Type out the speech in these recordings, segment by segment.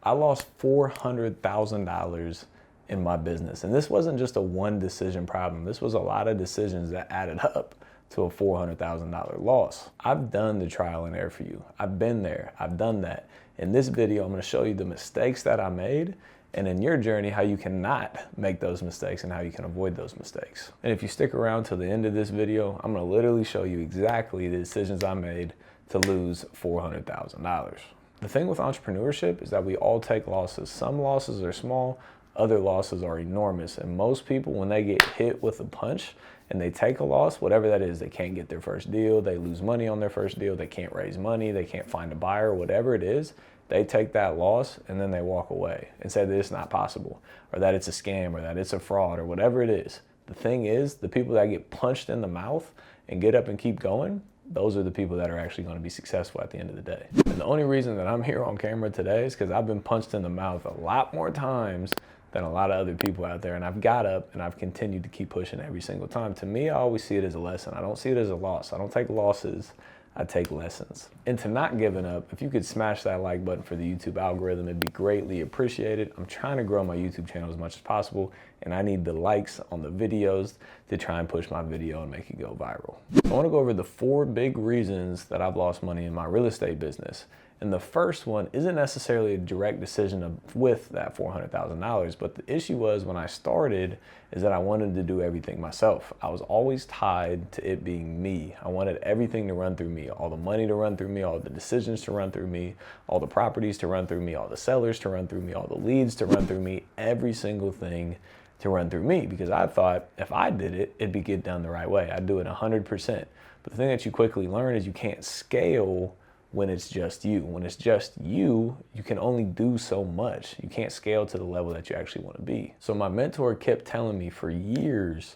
I lost $400,000 in my business. And this wasn't just a one decision problem. This was a lot of decisions that added up to a $400,000 loss. I've done the trial and error for you. I've been there, I've done that. In this video, I'm gonna show you the mistakes that I made, and in your journey, how you cannot make those mistakes and how you can avoid those mistakes. And if you stick around till the end of this video, I'm gonna literally show you exactly the decisions I made to lose $400,000. The thing with entrepreneurship is that we all take losses. Some losses are small, other losses are enormous. And most people, when they get hit with a punch and they take a loss, whatever that is, they can't get their first deal, they lose money on their first deal, they can't raise money, they can't find a buyer, whatever it is, they take that loss and then they walk away and say that it's not possible, or that it's a scam, or that it's a fraud, or whatever it is. The thing is, the people that get punched in the mouth and get up and keep going, those are the people that are actually going to be successful at the end of the day. And the only reason that I'm here on camera today is because I've been punched in the mouth a lot more times than a lot of other people out there. And I've got up and I've continued to keep pushing every single time. To me, I always see it as a lesson. I don't see it as a loss. I don't take losses, I take lessons. And to not giving up, if you could smash that like button for the YouTube algorithm, it'd be greatly appreciated. I'm trying to grow my YouTube channel as much as possible, and I need the likes on the videos to try and push my video and make it go viral. I wanna go over the 4 big reasons that I've lost money in my real estate business. And the first one isn't necessarily a direct decision with that $400,000, but the issue was when I started is that I wanted to do everything myself. I was always tied to it being me. I wanted everything to run through me, all the money to run through me, all the decisions to run through me, all the properties to run through me, all the sellers to run through me, all the leads to run through me, every single thing to run through me, because I thought if I did it, it'd be get done the right way. I'd do it 100%. But the thing that you quickly learn is you can't scale when it's just you. When it's just you, you can only do so much. You can't scale to the level that you actually want to be. So my mentor kept telling me for years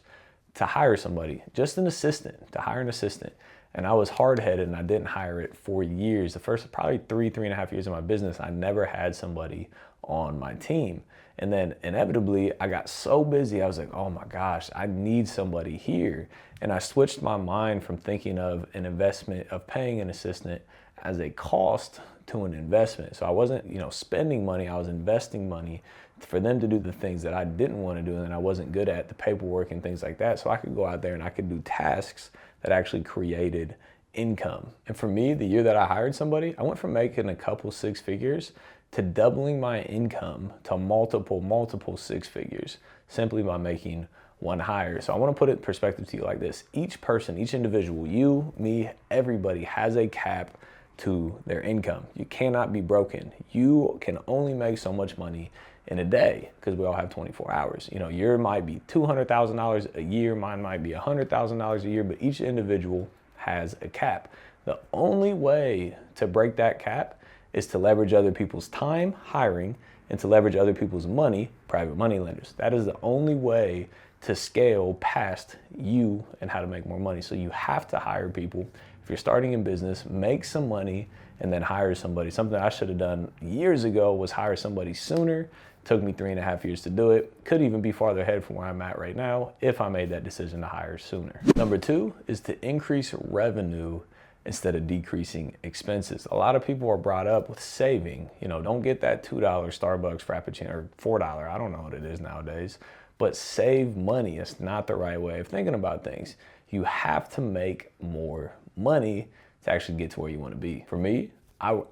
to hire somebody, just an assistant, to hire an assistant. And I was hard-headed and I didn't hire it for years. The first probably 3.5 years of my business, I never had somebody on my team. And then inevitably, I got so busy, I was like, oh my gosh, I need somebody here. And I switched my mind from thinking of an investment, of paying an assistant as a cost to an investment. So I wasn't, spending money, I was investing money for them to do the things that I didn't want to do and that I wasn't good at, the paperwork and things like that. So I could go out there and I could do tasks that actually created income. And for me, the year that I hired somebody, I went from making a couple 6 figures to doubling my income to multiple 6 figures simply by making one hire. So I want to put it in perspective to you like this. Each person, each individual, you, me, everybody has a cap to their income. You cannot be broken. You can only make so much money in a day because we all have 24 hours. Yours might be $200,000 a year, mine might be $100,000 a year, but each individual has a cap. The only way to break that cap is to leverage other people's time, hiring, and to leverage other people's money, private money lenders. That is the only way to scale past you and how to make more money. So you have to hire people. If you're starting in business, make some money and then hire somebody. Something I should have done years ago was hire somebody sooner. Took me 3.5 years to do it. Could even be farther ahead from where I'm at right now if I made that decision to hire sooner. Number 2 is to increase revenue instead of decreasing expenses. A lot of people are brought up with saving. Don't get that $2 Starbucks Frappuccino or $4. I don't know what it is nowadays, but save money. It's not the right way of thinking about things. You have to make more money to actually get to where you want to be. For me,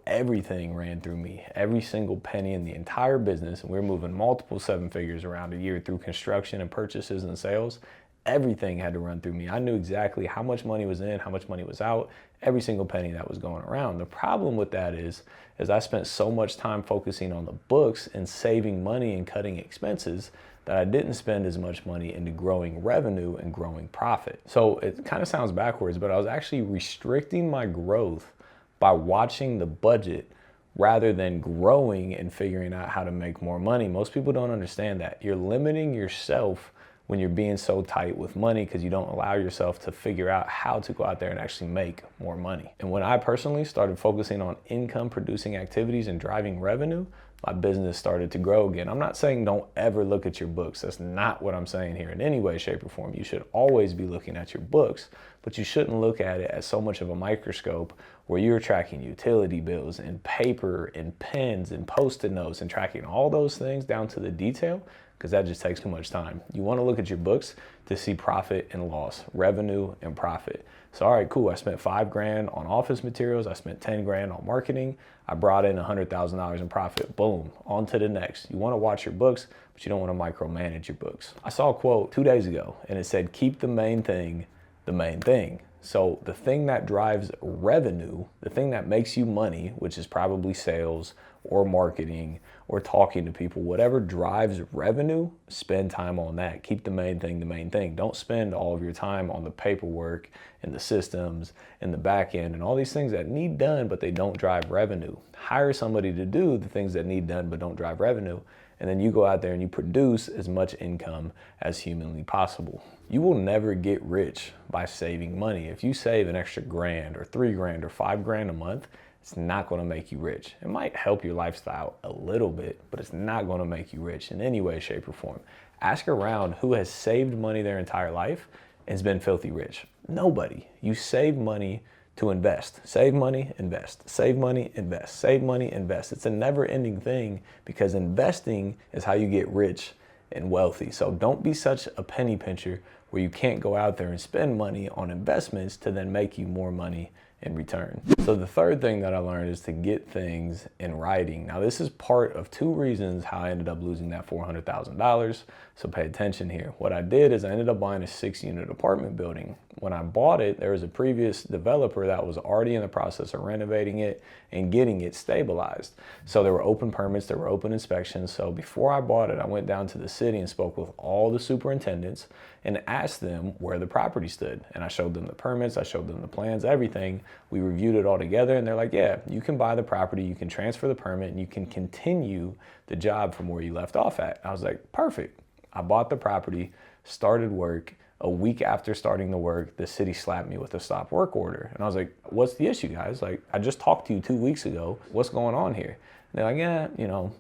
everything ran through me. Every single penny in the entire business, and we're moving multiple 7 figures around a year through construction and purchases and sales. Everything had to run through me. I knew exactly how much money was in, how much money was out, every single penny that was going around. The problem with that is I spent so much time focusing on the books and saving money and cutting expenses that I didn't spend as much money into growing revenue and growing profit. So it kind of sounds backwards, but I was actually restricting my growth by watching the budget rather than growing and figuring out how to make more money. Most people don't understand that. You're limiting yourself when you're being so tight with money because you don't allow yourself to figure out how to go out there and actually make more money. And when I personally started focusing on income producing activities and driving revenue, my business started to grow again. I'm not saying don't ever look at your books. That's not what I'm saying here in any way, shape, or form. You should always be looking at your books, but you shouldn't look at it as so much of a microscope where you're tracking utility bills and paper and pens and Post-it notes and tracking all those things down to the detail, because that just takes too much time. You want to look at your books to see profit and loss, revenue and profit. So, all right, cool. I spent $5,000 on office materials. I spent $10,000 on marketing. I brought in $100,000 in profit. Boom, on to the next. You want to watch your books, but you don't want to micromanage your books. I saw a quote 2 days ago, and it said, keep the main thing the main thing. So the thing that drives revenue, the thing that makes you money, which is probably sales or marketing or talking to people, whatever drives revenue, spend time on that. Keep the main thing the main thing. Don't spend all of your time on the paperwork and the systems and the back end and all these things that need done, but they don't drive revenue. Hire somebody to do the things that need done, but don't drive revenue. And then you go out there and you produce as much income as humanly possible. You will never get rich by saving money. If you save an extra $1,000 or $3,000 or $5,000 a month, it's not going to make you rich. It might help your lifestyle a little bit, but it's not going to make you rich in any way, shape, or form. Ask around who has saved money their entire life and has been filthy rich. Nobody. You save money to invest. Save money, invest. Save money, invest. Save money, invest. It's a never-ending thing because investing is how you get rich and wealthy. So don't be such a penny pincher where you can't go out there and spend money on investments to then make you more money in return. So the third thing that I learned is to get things in writing. Now this is part of 2 reasons how I ended up losing that $400,000. So pay attention here. What I did is I ended up buying a 6-unit apartment building. When I bought it, there was a previous developer that was already in the process of renovating it and getting it stabilized. So there were open permits, there were open inspections. So before I bought it, I went down to the city and spoke with all the superintendents and asked them where the property stood. And I showed them the permits, I showed them the plans, everything. We reviewed it all together and they're like, yeah, you can buy the property, you can transfer the permit, and you can continue the job from where you left off at. I was like, perfect. I bought the property, started work. A week after starting the work, the city slapped me with a stop work order. And I was like, what's the issue, guys? Like, I just talked to you 2 weeks ago. What's going on here? And they're like, yeah,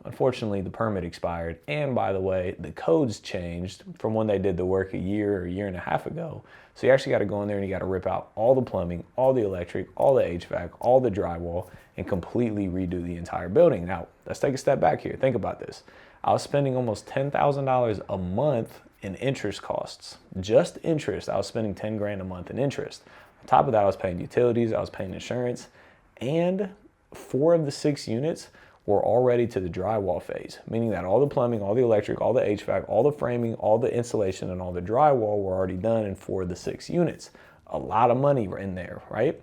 unfortunately the permit expired. And by the way, the codes changed from when they did the work a year or a year and a half ago. So you actually got to go in there and you got to rip out all the plumbing, all the electric, all the HVAC, all the drywall, and completely redo the entire building. Now, let's take a step back here. Think about this. I was spending almost $10,000 a month in interest costs. Just interest, I was spending $10,000 a month in interest. On top of that, I was paying utilities, I was paying insurance, and 4 of the 6 units were already to the drywall phase, meaning that all the plumbing, all the electric, all the HVAC, all the framing, all the insulation, and all the drywall were already done in 4 of the 6 units. A lot of money in there, right?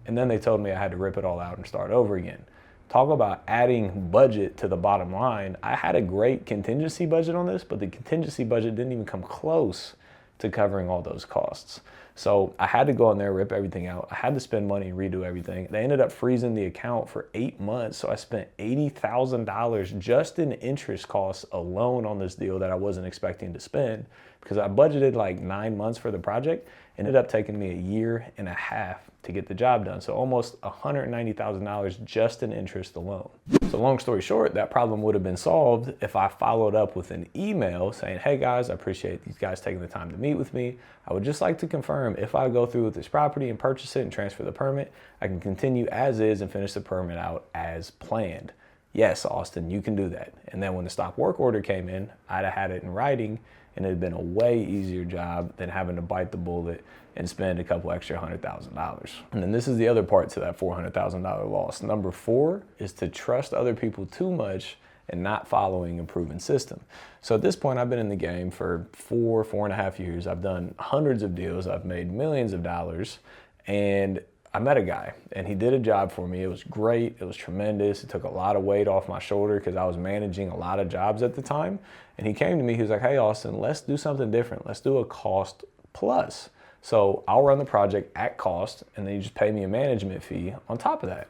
And then they told me I had to rip it all out and start over again. Talk about adding budget to the bottom line. I had a great contingency budget on this, but the contingency budget didn't even come close to covering all those costs. So I had to go in there, rip everything out. I had to spend money and redo everything. They ended up freezing the account for 8 months. So I spent $80,000 just in interest costs alone on this deal that I wasn't expecting to spend because I budgeted like 9 months for the project. Ended up taking me a year and a half to get the job done. So almost $190,000 just in interest alone. So long story short, that problem would have been solved if I followed up with an email saying, hey guys, I appreciate these guys taking the time to meet with me. I would just like to confirm if I go through with this property and purchase it and transfer the permit, I can continue as is and finish the permit out as planned. Yes, Austin, you can do that. And then when the stop work order came in, I'd have had it in writing and it'd been a way easier job than having to bite the bullet and spend a couple extra $100,000. And then this is the other part to that $400,000 loss. Number 4 is to trust other people too much and not following a proven system. So at this point, I've been in the game for 4.5 years. I've done hundreds of deals. I've made millions of dollars. And I met a guy and he did a job for me. It was great. It was tremendous. It took a lot of weight off my shoulder because I was managing a lot of jobs at the time. And he came to me, he was like, hey, Austin, let's do something different. Let's do a cost plus. So I'll run the project at cost and then you just pay me a management fee on top of that.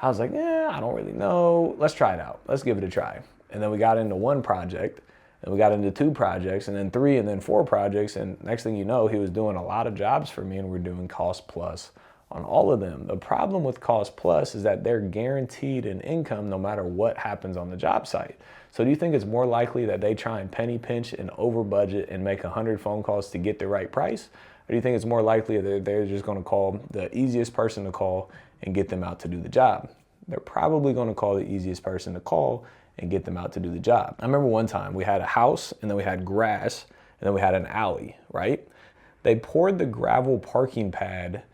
I was like, yeah, I don't really know. Let's try it out. Let's give it a try. And then we got into 1 project and we got into 2 projects and then 3 and then 4 projects. And next thing you know, he was doing a lot of jobs for me and we're doing cost plus on all of them. The problem with cost plus is that they're guaranteed an income no matter what happens on the job site. So do you think it's more likely that they try and penny pinch and over budget and make 100 phone calls to get the right price? Or do you think it's more likely that they're just going to call the easiest person to call and get them out to do the job? They're probably going to call the easiest person to call and get them out to do the job. I remember one time we had a house and then we had grass and then we had an alley, right? They poured the gravel parking pad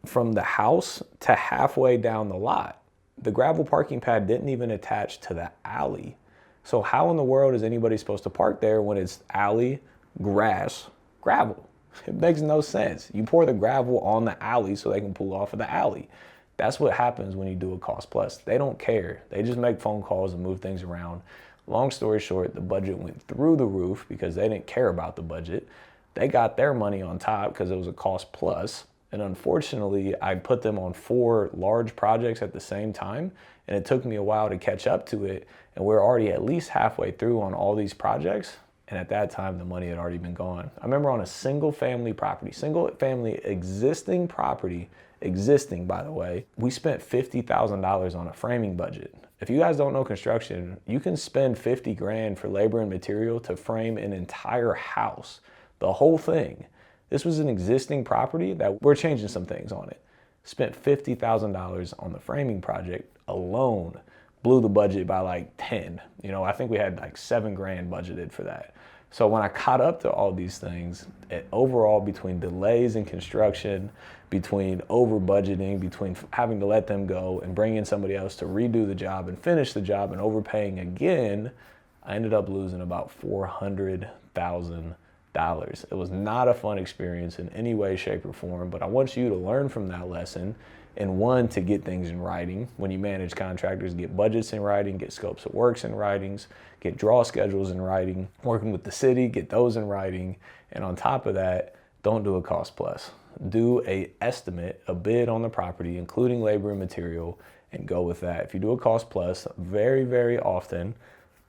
from the house to halfway down the lot. The gravel parking pad didn't even attach to the alley. So how in the world is anybody supposed to park there when it's alley, grass, gravel? It makes no sense. You pour the gravel on the alley so they can pull off of the alley. That's what happens when you do a cost plus. They don't care. They just make phone calls and move things around. Long story short, the budget went through the roof because they didn't care about the budget. They got their money on top because it was a cost plus. And unfortunately, I put them on 4 large projects at the same time, and it took me a while to catch up to it. And we're already at least halfway through on all these projects. And at that time, the money had already been gone. I remember on a single family existing property, by the way, we spent $50,000 on a framing budget. If you guys don't know construction, you can spend 50 grand for labor and material to frame an entire house, the whole thing. This was an existing property that we're changing some things on it. Spent $50,000 on the framing project alone, blew the budget by like 10. I think we had like 7 grand budgeted for that. So when I caught up to all these things, overall between delays in construction, between over budgeting, between having to let them go and bring in somebody else to redo the job and finish the job and overpaying again, I ended up losing about $400,000. It was not a fun experience in any way, shape, or form, but I want you to learn from that lesson. And one, to get things in writing. When you manage contractors, get budgets in writing, get scopes of works in writings, get draw schedules in writing, working with the city, get those in writing. And on top of that, don't do a cost plus. Do a estimate, a bid on the property, including labor and material, and go with that. If you do a cost plus, very, very often,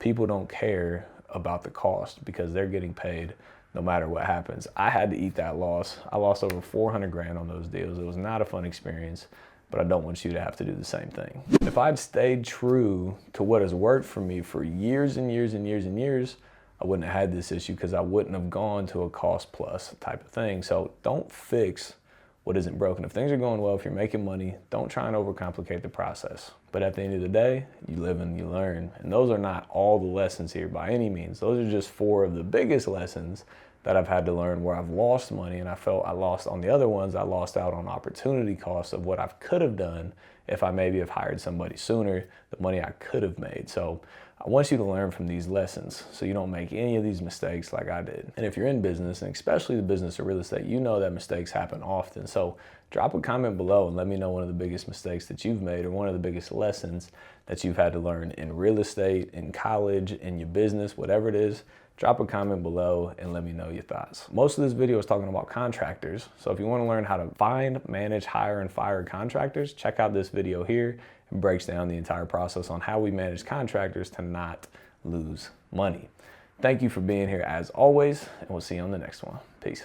people don't care about the cost because they're getting paid no matter what happens. I had to eat that loss. I lost over 400 grand on those deals. It was not a fun experience, but I don't want you to have to do the same thing. If I'd stayed true to what has worked for me for years and years and years and years, I wouldn't have had this issue because I wouldn't have gone to a cost plus type of thing. So don't fix what isn't broken. If things are going well, if you're making money, don't try and overcomplicate the process. But at the end of the day, you live and you learn. And those are not all the lessons here by any means. Those are just 4 of the biggest lessons that I've had to learn where I've lost money, and I felt I lost on the other ones. I lost out on opportunity costs of what I could have done if I maybe have hired somebody sooner, the money I could have made. So I want you to learn from these lessons so you don't make any of these mistakes like I did. And if you're in business, and especially the business of real estate, you know that mistakes happen often. So drop a comment below and let me know one of the biggest mistakes that you've made or one of the biggest lessons that you've had to learn in real estate, in college, in your business, whatever it is. Drop a comment below and let me know your thoughts. Most of this video is talking about contractors. So if you want to learn how to find, manage, hire, and fire contractors, check out this video here. It breaks down the entire process on how we manage contractors to not lose money. Thank you for being here as always, and we'll see you on the next one. Peace.